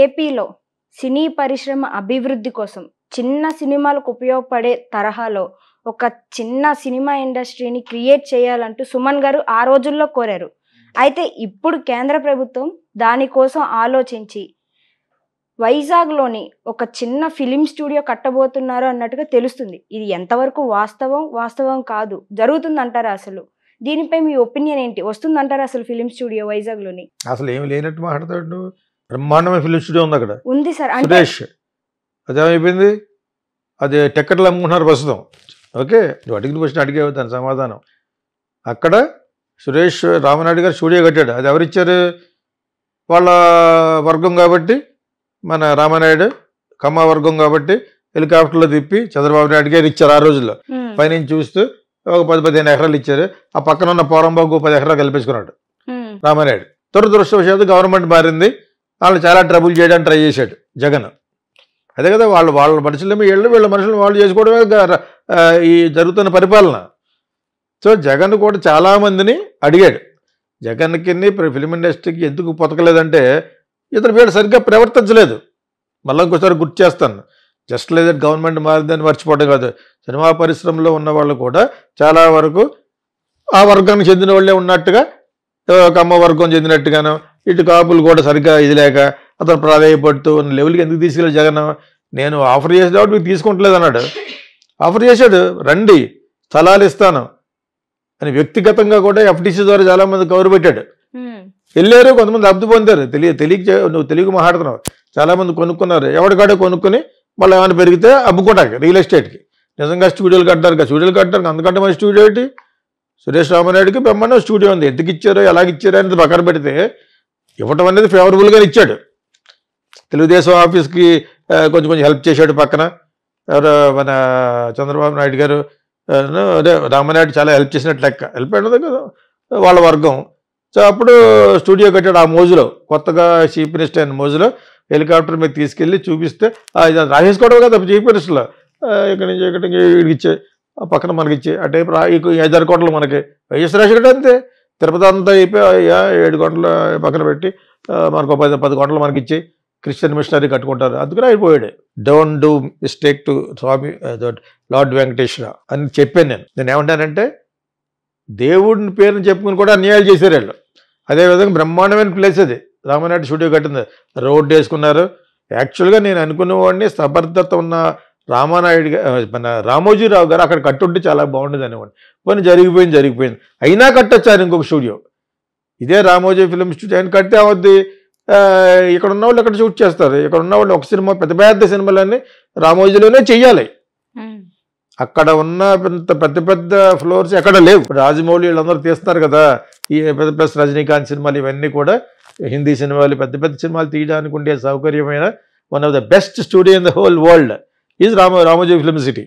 ఏపీలో సినీ పరిశ్రమ అభివృద్ధి కోసం చిన్న సినిమాలకు ఉపయోగపడే తరహాలో ఒక చిన్న సినిమా ఇండస్ట్రీని క్రియేట్ చేయాలంటూ సుమన్ గారు ఆ రోజుల్లో కోరారు. అయితే ఇప్పుడు కేంద్ర ప్రభుత్వం దానికోసం ఆలోచించి వైజాగ్లోని ఒక చిన్న ఫిలిం స్టూడియో కట్టబోతున్నారు అన్నట్టుగా తెలుస్తుంది. ఇది ఎంతవరకు వాస్తవం కాదు, జరుగుతుందంటారా? అసలు దీనిపై మీ ఒపీనియన్ ఏంటి? వస్తుందంటారా అసలు ఫిలిం స్టూడియో వైజాగ్లోని? అసలు ఏమి లేనట్టు మాట్లాడతాడు. బ్రహ్మాండమైన ఫిలిం స్టూడియో ఉంది అక్కడ. ఉంది సార్. సురేష్ అదేమైపోయింది, అది టిక్కెట్లు అమ్ముకుంటున్నారు ప్రస్తుతం. ఓకే, అడిగిన క్వశ్చన్ అడిగే దాని సమాధానం. అక్కడ సురేష్ రామనాయుడు గారు స్టూడియో కట్టాడు. అది ఎవరిచ్చారు? వాళ్ళ వర్గం కాబట్టి, మన రామనాయుడు కమ్మ వర్గం కాబట్టి హెలికాప్టర్లో తిప్పి చంద్రబాబు నాయుడు గారు ఇచ్చారు. ఆ రోజుల్లో పైనుంచి చూస్తూ ఒక 10-15 ఎకరాలు ఇచ్చారు. ఆ పక్కన ఉన్న పోరంబాబు 10 ఎకరాలు కల్పించుకున్నాడు రామనాయుడు. దురదృష్టవశాత్తు గవర్నమెంట్ మారింది, వాళ్ళు చాలా ట్రబుల్ చేయడానికి ట్రై చేశాడు జగన్. అదే కదా, వాళ్ళ మనుషులేమో వీళ్ళ మనుషులు వాళ్ళు చేసుకోవడమే ఈ జరుగుతున్న పరిపాలన. సో జగన్ కూడా చాలామందిని అడిగాడు. జగన్కి ఫిలిం ఇండస్ట్రీకి ఎందుకు పొతకలేదంటే ఇతను వీళ్ళు సరిగ్గా ప్రవర్తించలేదు. మళ్ళీ ఇంకోసారి గుర్తు చేస్తాను, జస్ట్ లేదంటే గవర్నమెంట్ మారిందని మర్చిపోవడం కాదు. సినిమా పరిశ్రమలో ఉన్న వాళ్ళు కూడా చాలా వరకు ఆ వర్గానికి చెందిన వాళ్ళే ఉన్నట్టుగా, ఒక అమ్మ వర్గం చెందినట్టుగాను, ఇటు కాపులు కూడా సరిగ్గా ఇది లేక అతను ప్రాధాన్యపడుతూ ఉన్న లెవెల్కి ఎందుకు తీసుకెళ్ళి జగన్? నేను ఆఫర్ చేసే కాబట్టి మీకు తీసుకుంటలేదు అన్నాడు. ఆఫర్ చేశాడు, రండి స్థలాలు ఇస్తాను అని వ్యక్తిగతంగా కూడా ఎఫ్టీసీ ద్వారా చాలామంది కవర్ పెట్టాడు. వెళ్ళారు, కొంతమంది లబ్ధి పొందారు. నువ్వు తెలియక మాట్లాడుతున్నావు. చాలామంది కొనుక్కున్నారు, ఎవరికాడే కొనుక్కొని మళ్ళీ ఏమైనా పెరిగితే అమ్ముకోవడానికి రియల్ ఎస్టేట్కి. నిజంగా స్టూడియోలు కట్టారు అందుకంటే మన స్టూడియో ఏంటి? సురేష్ రామనాయుడికి బ్రహ్మాండం స్టూడియో ఉంది. ఎందుకు ఇచ్చారో ఎలాగిచ్చారో అనేది పక్కన పెడితే ఇవ్వటం అనేది ఫేవరబుల్గా ఇచ్చాడు. తెలుగుదేశం ఆఫీస్కి కొంచెం హెల్ప్ చేశాడు పక్కన. ఎవరు మన చంద్రబాబు నాయుడు గారు, అదే రామనాయుడు చాలా హెల్ప్ చేసినట్టు లెక్క. హెల్ప్ అయినది కదా వాళ్ళ వర్గం. సో అప్పుడు స్టూడియో కట్టాడు. ఆ మోజులో, కొత్తగా చీఫ్ మినిస్టర్ అయిన మోజులో హెలికాప్టర్ మీద తీసుకెళ్ళి చూపిస్తే రాసేసుకోవడం కదా చీఫ్ మినిస్టర్లో. ఇక్కడి నుంచి ఇక్కడికి ఇచ్చే పక్కన మనకి ఇచ్చే అంటే 5-6 కోట్లు మనకి. వైఎస్ రాజశేఖర్ అంతే, తిరుపతి అంతా అయిపోయి 7 కోట్ల పక్కన పెట్టి మనకు 10 కోట్లు మనకి ఇచ్చి క్రిస్టియన్ మిషనరీ కట్టుకుంటారు. అందుకని అయిపోయాడు. Don't do mistake to Swami lord Venkateswara అని చెప్పాను నేను ఏమంటానంటే, దేవుడిని పేరుని చెప్పుకుని కూడా అన్యాయాలు చేశారు వాళ్ళు. అదేవిధంగా బ్రహ్మాండమైన ప్లేస్ అది రామనాయుడు స్టూడియో కట్టింది. రోడ్డు వేసుకున్నారు. యాక్చువల్గా నేను అనుకునేవాడిని సమర్థత ఉన్న రామానాయుడు మన రామోజీరావు గారు అక్కడ కట్టుంటే చాలా బాగుండేది అనేవాడిని. పని జరిగిపోయింది. అయినా కట్టొచ్చారు ఇంకొక స్టూడియో. ఇదే రామోజీ ఫిలిం స్టూడియో ఆయన కడితే అవద్ది. ఇక్కడ ఉన్న వాళ్ళు ఎక్కడ షూట్ చేస్తారు. ఇక్కడ ఉన్న వాళ్ళు ఒక సినిమా పెద్ద సినిమాలన్నీ రామోజీలోనే చెయ్యాలి. అక్కడ ఉన్న పెద్ద ఫ్లోర్స్ ఎక్కడ లేవు. రాజమౌళి వీళ్ళందరూ తీస్తున్నారు కదా ఈ పెద్ద రజనీకాంత్ సినిమాలు, ఇవన్నీ కూడా హిందీ సినిమాలు, పెద్ద సినిమాలు తీయడానికి ఉండే సౌకర్యమైన one of the best studio in the whole world is Ramoji film city.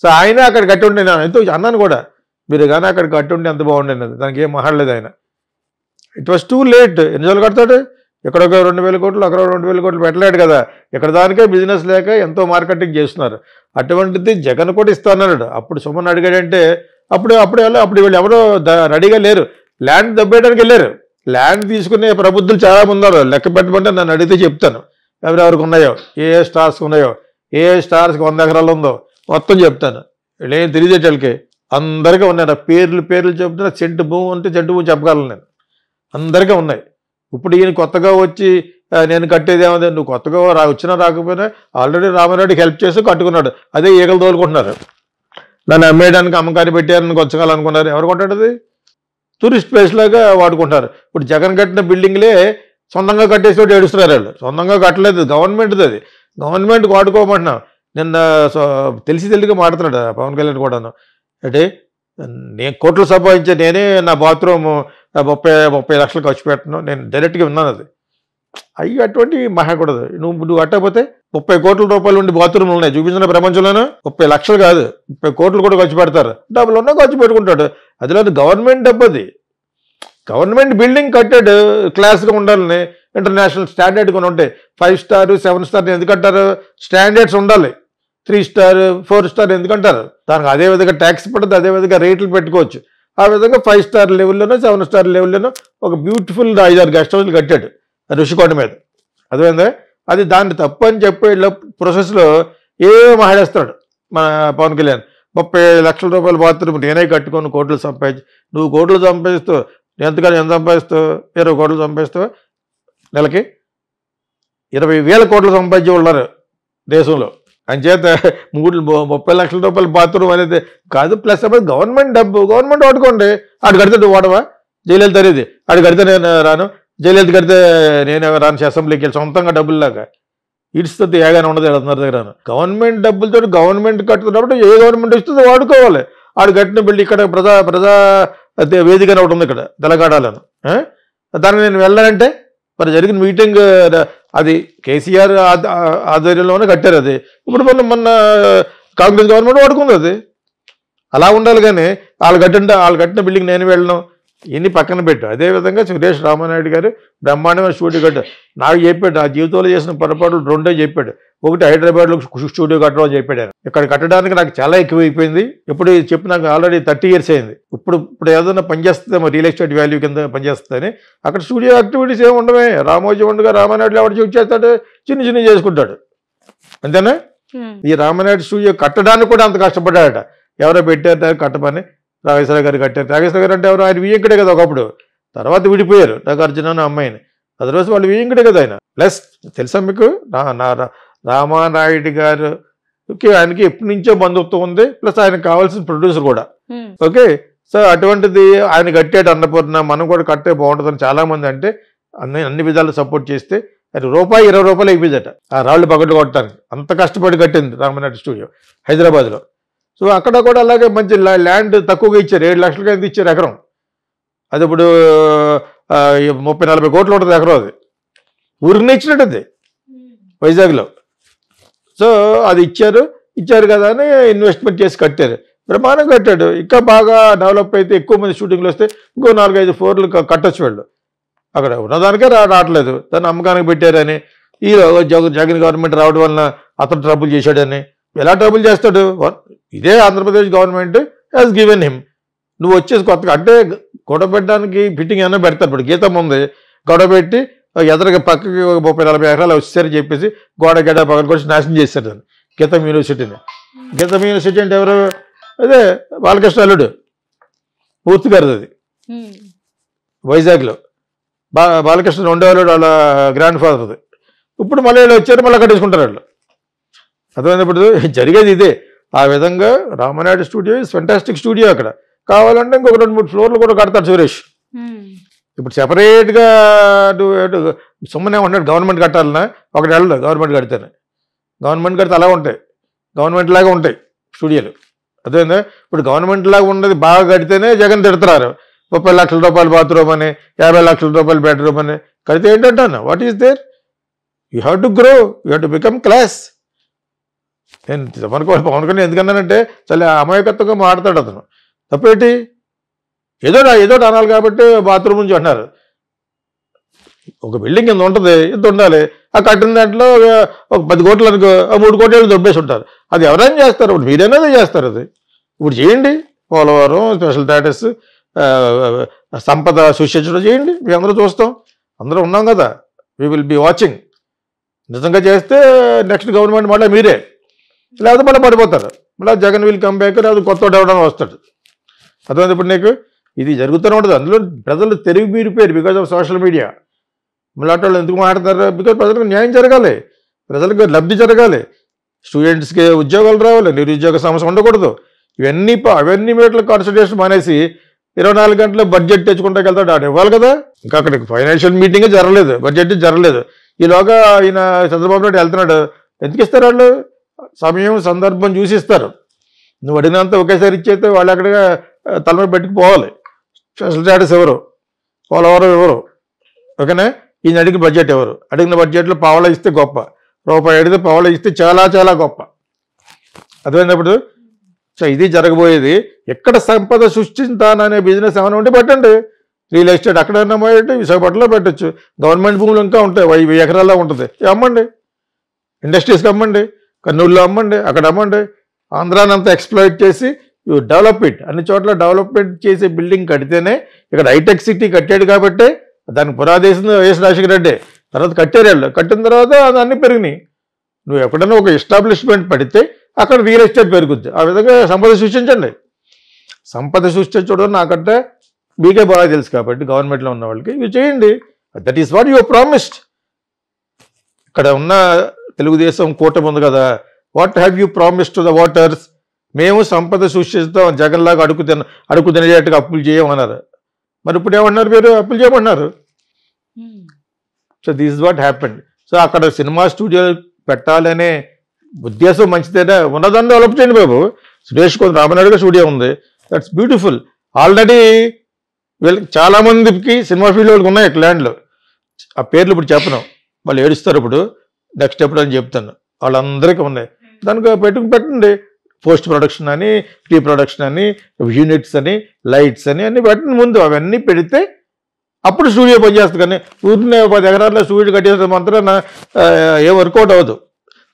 So ఆయన అక్కడ కట్టి ఉండే, నేను ఎంతో అన్నాను కూడా, మీరు కానీ అక్కడ కట్టి ఉంటే ఎంత బాగుండేది. దానికి ఏం మాట్లాడలేదు ఆయన. It was too late. ఎన్నిసార్లు కడతాడు? ఇక్కడ ఒక 2,000 కోట్లు, అక్కడ 2,000 కోట్లు పెట్టలేడు కదా. ఇక్కడ దానికే బిజినెస్ లేక ఎంతో మార్కెటింగ్ చేస్తున్నారు. అటువంటిది జగన్ కూడా ఇస్తానన్నాడు. అప్పుడు సుమన్ అడిగాడంటే అప్పుడు వీళ్ళు ఎవరో రెడీగా లేరు. ల్యాండ్ దబ్బేయడానికి వెళ్ళారు. ల్యాండ్ తీసుకునే ప్రబుద్ధులు చాలా మంది ఉన్నారు. లెక్క పెట్టమంటే నన్ను అడిగితే చెప్తాను ఎవరెవరికి ఉన్నాయో, ఏ స్టార్స్కి ఉన్నాయో, ఏ స్టార్స్కి 100 ఎకరాలు ఉందో మొత్తం చెప్తాను. వీళ్ళేం తెలియజేటోళ్ళకి అందరికీ ఉన్నాయి. పేర్లు చెప్తున్నా. చెంటు భూమి ఉంటే చెంటు భూమి చెప్పగలను నేను. అందరికీ ఉన్నాయి. ఇప్పుడు ఈయన కొత్తగా వచ్చి నేను కట్టేది ఏమది, నువ్వు కొత్తగా వచ్చినా రాకపోయినా ఆల్రెడీ రామారెడ్డికి హెల్ప్ చేసి కట్టుకున్నాడు. అదే ఈగలు తోలుకుంటున్నారు. నన్ను అమ్మేయడానికి అమ్మకాన్ని పెట్టారని కొచ్చగాలనుకున్నారు. ఎవరు కొంటాడు? టూరిస్ట్ ప్లేస్ లాగా వాడుకుంటారు. ఇప్పుడు జగన్ కట్టిన బిల్డింగ్లే సొంతంగా కట్టేసి ఏడుస్తున్నారు వాళ్ళు. సొంతంగా కట్టలేదు, గవర్నమెంట్ది. అది గవర్నమెంట్ వాడుకోమంటున్నాం. నిన్న తెలిసిగా మాట్లాడుతున్నాడు పవన్ కళ్యాణ్ కూడాను. అంటే నేను కోట్లు సంపాదించే నేనే నా బాత్రూమ్ 30 లక్షలు ఖర్చు పెట్టను, నేను డైరెక్ట్గా విన్నాను. అది అయ్యి అటువంటి మహాకూడదు. నువ్వు కట్టకపోతే 30 కోట్ల రూపాయలు ఉండి బాత్రూమ్లు ఉన్నాయి చూపించిన ప్రపంచంలోనూ. 30 లక్షలు కాదు, 30 కోట్లు కూడా ఖర్చు పెడతారు. డబ్బులు ఉన్నా ఖర్చు పెట్టుకుంటాడు. అదిలో గవర్నమెంట్ డబ్బు. అది గవర్నమెంట్ బిల్డింగ్ కట్టాడు క్లాస్గా ఉండాలని. ఇంటర్నేషనల్ స్టాండర్డ్ కొన్ని ఉంటాయి. 5 స్టార్ 7 స్టార్ ఎందుకంటారు? స్టాండర్డ్స్ ఉండాలి. 3 స్టార్ 4 స్టార్ ఎందుకంటారు? దానికి అదేవిధంగా ట్యాక్స్ పడుతుంది, అదేవిధంగా రేట్లు పెట్టుకోవచ్చు. ఆ విధంగా 5 స్టార్ లెవెల్లోనో 7 స్టార్ లెవెల్లోనో ఒక బ్యూటిఫుల్ 5-6 గెస్ట్ హౌస్లు కట్టాడు ఋషికొండ మీద. అదేవిధంగా అది దాన్ని తప్పు అని చెప్పే ప్రాసెస్లో ఏ మహిళేస్తాడు మన పవన్ కళ్యాణ్. 30 లక్షల రూపాయల బాత్రూమ్ నేనే కట్టుకొని కోట్లు సంపాదించి, నువ్వు కోట్లు సంపాదిస్తావు, ఎంతకని ఎంత సంపాదిస్తావు? 20 కోట్లు సంపాదిస్తావు నెలకి. 20,000 కోట్లు సంపాదించి ఉన్నారు దేశంలో. అంచేత 30 లక్షల రూపాయల బాత్రూమ్ అనేది కాదు. ప్లస్ గవర్నమెంట్ డబ్బు, గవర్నమెంట్ వాడుకోండి. ఆడు కడితే నువ్వు వాడవా? జయలలిత అనేది ఆడు కడితే నేను రాను, జయలలిత కడితే నేను రాను అసెంబ్లీకి వెళ్ళి సొంతంగా డబ్బుల్లాగా ఇడుస్తుంది. ఏగానే ఉండదు వెళ్తున్నారు దగ్గర. గవర్నమెంట్ డబ్బులతో గవర్నమెంట్ కట్టుతున్నప్పుడు ఏ గవర్నమెంట్ ఇస్తుందో వాడుకోవాలి. ఆడు కట్టిన బిల్లు ఇక్కడ ప్రజా వేదిక ఒకటి ఉంది ఇక్కడ తెలంగాణలో. దానికి నేను వెళ్ళానంటే మరి జరిగిన మీటింగ్ అది కేసీఆర్ ఆధ్వర్యంలోనే కట్టారు. అది ఇప్పుడు మొన్న కాంగ్రెస్ గవర్నమెంట్ వాడుకుంది. అది అలా ఉండాలి. కానీ వాళ్ళు కట్టిన బిల్డింగ్ నేను వెళ్ళను, ఇన్ని పక్కన పెట్టు. అదేవిధంగా సురేష్ రామానాయుడు గారు బ్రహ్మాండమైన స్టూడియో కట్టారు. నాకు చెప్పాడు, నా జీవితంలో చేసిన పొరపాట్లు 2 చెప్పాడు. ఒకటి హైదరాబాద్లో స్టూడియో కట్టడం అని చెప్పాడు. ఇక్కడ కట్టడానికి నాకు చాలా ఎక్కువైపోయింది. ఇప్పుడు చెప్పి నాకు ఆల్రెడీ 30 years అయింది. ఇప్పుడు ఏదైనా పనిచేస్తుందేమో రియల్ ఎస్టేట్ వాల్యూ కింద పనిచేస్తుందని. అక్కడ స్టూడియో యాక్టివిటీస్ ఏమి ఉండవే. రామోజీ ఉండగా రామానాయుడు ఎవరు చూసి చేస్తాడు, చిన్న చేసుకుంటాడు అంతేనా. ఈ రామానాయుడు స్టూడియో కట్టడానికి కూడా అంత కష్టపడ్డాడట. ఎవరో పెట్టారు కట్టమని, నాగేశ్వర గారు కట్టారు. నాగేశ్వర గారు అంటే ఎవరు? ఆయన వియ్యంకుడే కదా ఒకప్పుడు. తర్వాత విడిపోయారు నాగార్జున అమ్మాయిని. అదర్వైజ్ వాళ్ళు వియ్యంకుడే కదా ఆయన. ప్లస్ తెలుసా మీకు, రామానాయుడు గారికి ఆయనకి ఎప్పటి నుంచో బంధుత్వం ఉంది. ప్లస్ ఆయనకు కావాల్సిన ప్రొడ్యూసర్ కూడా. ఓకే, సో అటువంటిది ఆయన కట్టాడు అన్నపూర్ణ, మనం కూడా కట్టే బాగుంటుందని చాలా మంది అంటే అన్ని విధాలు సపోర్ట్ చేస్తే అది ₹20 అయిపోయిందట ఆ రాళ్ళు పగట్లు కొట్టడానికి. అంత కష్టపడి కట్టింది రామానాయుడు స్టూడియో హైదరాబాద్లో. సో అక్కడ కూడా అలాగే మంచి ల్యాండ్ తక్కువగా ఇచ్చారు. 7 లక్షలకి ఎంత ఇచ్చారు ఎకరం. అది ఇప్పుడు 30-40 కోట్లు ఉంటుంది ఎకరం. అది ఊరికి ఇచ్చినట్టు అది వైజాగ్లో. సో అది ఇచ్చారు కదా అని ఇన్వెస్ట్మెంట్ చేసి కట్టారు. బ్రహ్మాండంగా కట్టాడు. ఇంకా బాగా డెవలప్ అయితే ఎక్కువ మంది షూటింగ్లు వస్తే ఇంకో 4-5 ఫ్లోర్లు కట్టొచ్చు వాళ్ళు. అక్కడ ఉన్నదానికే రావట్లేదు, దాన్ని అమ్మకానికి పెట్టారని. ఈ జగన్ గవర్నమెంట్ రావడం వలన అతను ట్రబుల్ చేశాడని. ఎలా ట్రబుల్ చేస్తాడు? ఇదే Andhra Pradesh government has given him. నువ్వు వచ్చేసి కొత్తగా అంటే గొడవ పెట్టడానికి ఫిట్టింగ్ ఏమైనా పెడతారు. ఇప్పుడు గీతం ఉంది, గొడవ పెట్టి ఎదురుగా పక్కకి 30-40 ఎకరాలు వచ్చారని చెప్పేసి గెడ పక్కన కొట్టి నాశనం చేశారు దాన్ని, గీతం యూనివర్సిటీని. గీతం యూనివర్సిటీ అంటే ఎవరు? అదే బాలకృష్ణ అల్లుడు పూర్తి గారు. అది వైజాగ్లో బాలకృష్ణ ఉండేవాళ్ళు వాళ్ళ గ్రాండ్ ఫాదర్ది. ఇప్పుడు మళ్ళీ వచ్చారు, మళ్ళీ కట్టేసుకుంటారు వాళ్ళు. అర్థమైనప్పుడు జరిగేది ఇదే. ఆ విధంగా Ramanaidu studio is fantastic studio. అక్కడ కావాలంటే ఇంకొక 2-3 ఫ్లోర్లు కూడా కడతాడు సురేష్. ఇప్పుడు సెపరేట్గా సుమ్మనే ఉంటాడు. గవర్నమెంట్ కట్టాలన్నా ఒకటి వెళ్ళదు, గవర్నమెంట్ కడితేనే. గవర్నమెంట్ కడితే అలా ఉంటాయి, గవర్నమెంట్ లాగా ఉంటాయి స్టూడియోలు. అదేందా ఇప్పుడు గవర్నమెంట్ లాగా ఉన్నది బాగా కడితేనే జగన్ తిడుతున్నారు. 30 లక్షల రూపాయల బాత్రూమ్ అని, 50 లక్షల రూపాయల బెడ్రూమ్ అని కడితే ఏంటంటాను? What is there? You have to grow, you have to become class. నేను పవన్ కళ్యాణ్ ఎందుకన్నానంటే చాలా అమాయకత్వంగా మాట్లాడతాడు అతను. తప్పేంటి? ఏదో అనాలి కాబట్టి బాత్రూమ్ నుంచి అంటున్నారు. ఒక బిల్డింగ్ ఇంత ఉంటుంది, ఇంత ఉండాలి. ఆ కట్టిన దాంట్లో ఒక 10 కోట్లు అనుకో, 3 కోట్లు దొబ్బేసి ఉంటారు. అది ఎవరైనా చేస్తారు, ఇప్పుడు మీరైనా చేస్తారు. అది ఇప్పుడు చేయండి. పోలవరం స్పెషల్ స్టేటస్, సంపద సృష్టించడం చేయండి. మీ అందరూ చూస్తాం, అందరూ ఉన్నాం కదా. We will be watching. నిజంగా చేస్తే నెక్స్ట్ గవర్నమెంట్ మళ్ళీ మీరే, లేకపోతే మళ్ళీ పడిపోతారు. మళ్ళీ జగన్ విల్ కమ్ బ్యాక్, లేదా కొత్త ఎవడన్నా వస్తాడు. అర్థమైంది ఇప్పుడు నీకు? ఇది జరుగుతూనే ఉంటుంది. అందులో ప్రజలు తెలివి మీరిపోయారు బికాజ్ ఆఫ్ సోషల్ మీడియా. మళ్ళీ వాళ్ళు ఎందుకు మాట్లాడతారు? బికాజ్ ప్రజలకు న్యాయం జరగాలి, ప్రజలకు లబ్ధి జరగాలి, స్టూడెంట్స్కి ఉద్యోగాలు రావాలి, నిరుద్యోగ సమస్య ఉండకూడదు. అవన్నీ మీట్ల కాన్సన్ట్రేషన్ మానేసి 24 గంటలు బడ్జెట్ తెచ్చుకుంటాకి వెళ్తాడు. ఆడు ఇవ్వాలి కదా. ఇంకా అక్కడికి ఫైనాన్షియల్ మీటింగే జరగలేదు, బడ్జెట్ జరగలేదు. ఈలోగా ఈయన చంద్రబాబు నాయుడు వెళ్తున్నాడు. ఎందుకు ఇస్తారు వాళ్ళు? సమయం సందర్భం చూసి ఇస్తారు. నువ్వు అడిగినంత ఒకేసారి ఇచ్చేస్తే వాళ్ళు అక్కడిగా తలమే పెట్టుకుపోవాలి. స్పెషల్ స్టేటస్ ఎవరు? పోలవరం ఎవరు? ఓకేనా? ఈయన అడిగిన బడ్జెట్ ఎవరు? అడిగిన బడ్జెట్లో పావలా ఇస్తే గొప్ప, రూపాయి అడిగితే పావలా ఇస్తే చాలా చాలా గొప్ప. అర్థమైనప్పుడు సో ఇది జరగబోయేది. ఎక్కడ సంపద సృష్టిస్తాననే బిజినెస్ ఏమైనా ఉంటే పెట్టండి. రియల్ ఎస్టేట్ అక్కడైనా పోయేటి, విశాఖపట్నంలో పెట్టచ్చు. గవర్నమెంట్ భూములు ఇంకా ఉంటాయి, 1000 ఎకరాల్లో ఉంటుంది. అమ్మండి, ఇండస్ట్రీస్కి అమ్మండి, కర్నూలులో అమ్మండి, అక్కడ అమ్మండి. ఆంధ్రానంతా ఎక్స్ప్లాయిట్ చేసి యూ డెవలప్ ఇట్. అన్ని చోట్ల డెవలప్మెంట్ చేసే బిల్డింగ్ కడితేనే. ఇక్కడ హైటెక్ సిటీ కట్టాడు కాబట్టి దానికి పురాదేశం వైఎస్ రాజశేఖర రెడ్డి. తర్వాత కట్టారు వాళ్ళు, కట్టిన తర్వాత అన్నీ పెరిగినాయి. నువ్వు ఎక్కడైనా ఒక ఎస్టాబ్లిష్మెంట్ పడితే అక్కడ రియల్ ఎస్టేట్ పెరుగుద్ది. ఆ విధంగా సంపద సృష్టించండి. సంపద సృష్టించడం నాకంటే మీకే బాగా తెలుసు కాబట్టి గవర్నమెంట్లో ఉన్న వాళ్ళకి ఇవి చేయండి. That is what your promised. ఇక్కడ ఉన్న తెలుగుదేశం కూటమి ఉంది కదా, what have you promised to the voters? మేము సంపద సృష్టిస్తాం, జగన్లాగా అడుగు తినేటట్టుగా అప్పులు చేయమన్నారు. మరి ఇప్పుడు ఏమన్నారు, మీరు అప్పులు చేయమన్నారు. So this is what happened. So అక్కడ సినిమా స్టూడియో పెట్టాలనే ఉద్దేశం మంచిదేనా, ఉన్నదాన్ని డెవలప్ చేయండి బాబు. సురేష్ కొంత రామనాయుడుగా స్టూడియో ఉంది, దట్స్ బ్యూటిఫుల్. ఆల్రెడీ వీళ్ళకి చాలామందికి సినిమా ఫీల్డ్ వాళ్ళకి ఉన్నాయి ల్యాండ్లు. ఆ పేర్లు ఇప్పుడు చెప్పను, వాళ్ళు ఏడుస్తారు. ఇప్పుడు నెక్స్ట్ ఎప్పుడు అని చెప్తాను. వాళ్ళందరికీ ఉన్నాయి. దానికి పెట్టండి. పోస్ట్ ప్రొడక్షన్ అని, ప్రీ ప్రొడక్షన్ అని, యూనిట్స్ అని, లైట్స్ అని అన్నీ పెట్టండి ముందు. అవన్నీ పెడితే అప్పుడు స్టూడియో పనిచేస్తుంది. కానీ ఊరినే 10 ఎకరాల్లో స్టూడియో కట్టేస్తే మాత్రం ఏ వర్కౌట్ అవ్వదు.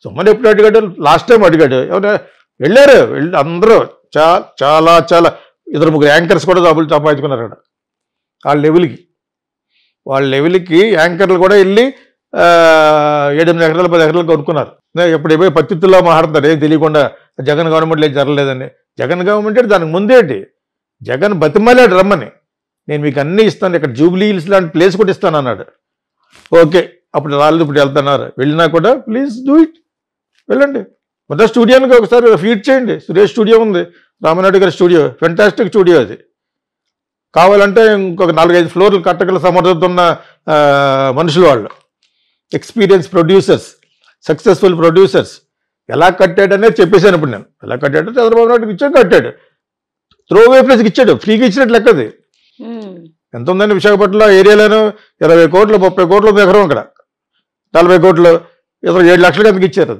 సుమ్మని ఎప్పుడు అడిగాడు, లాస్ట్ టైం అడిగాడు, ఎవరైనా వెళ్ళి అందరూ చాలా 2-3 యాంకర్స్ కూడా డబ్బులు సంపాదించుకున్నారు అక్కడ. వాళ్ళ లెవెల్కి యాంకర్లు కూడా వెళ్ళి 7-8 ఎకరాలు 10 ఎకరాలు కొనుక్కున్నారు. ఎప్పుడు పోయి పత్తిత్తుల్లో మాట్లాడతారు ఏం తెలియకుండా, జగన్ గవర్నమెంట్లో ఏం జరగలేదని. జగన్ గవర్నమెంట్ అంటే దానికి ముందేంటి, జగన్ బతిమాలాడు రమ్మని, నేను మీకు అన్నీ ఇస్తాను, ఇక్కడ జూబ్లీ హిల్స్ లాంటి ప్లేస్ కూడా ఇస్తాను అన్నాడు. ఓకే, అప్పుడు వాళ్ళు ఇప్పుడు వెళ్తున్నారు. వెళ్ళినా కూడా ప్లీజ్ డూ ఇట్, వెళ్ళండి. మొదటి స్టూడియోకి ఒకసారి ఫీడ్ చేయండి. సురేష్ స్టూడియో ఉంది, రామనాయుడు గారి స్టూడియో, ఫెంటాస్టిక్ స్టూడియో అది. కావాలంటే ఇంకొక 4-5 ఫ్లోర్లు కట్టగల సమర్థత ఉన్న మనుషులు వాళ్ళు, ఎక్స్పీరియన్స్ ప్రొడ్యూసర్స్, సక్సెస్ఫుల్ ప్రొడ్యూసర్స్. ఎలా కట్టాడనే చెప్పేశాను ఇప్పుడు నేను. ఎలా కట్టాడు, చంద్రబాబు నాయుడుకి ఇచ్చాడు, కట్టాడు. త్రోవే ప్లేస్కి ఇచ్చాడు, ఫ్రీగా ఇచ్చినట్లు లెక్కది. ఎంత ఉందండి విశాఖపట్నంలో ఏరియాలోనూ 20 కోట్లు 30 కోట్లు ఉంది ఎకరం, అక్కడ 40 కోట్లు 7 లక్షలకి అందుకు ఇచ్చారు అది.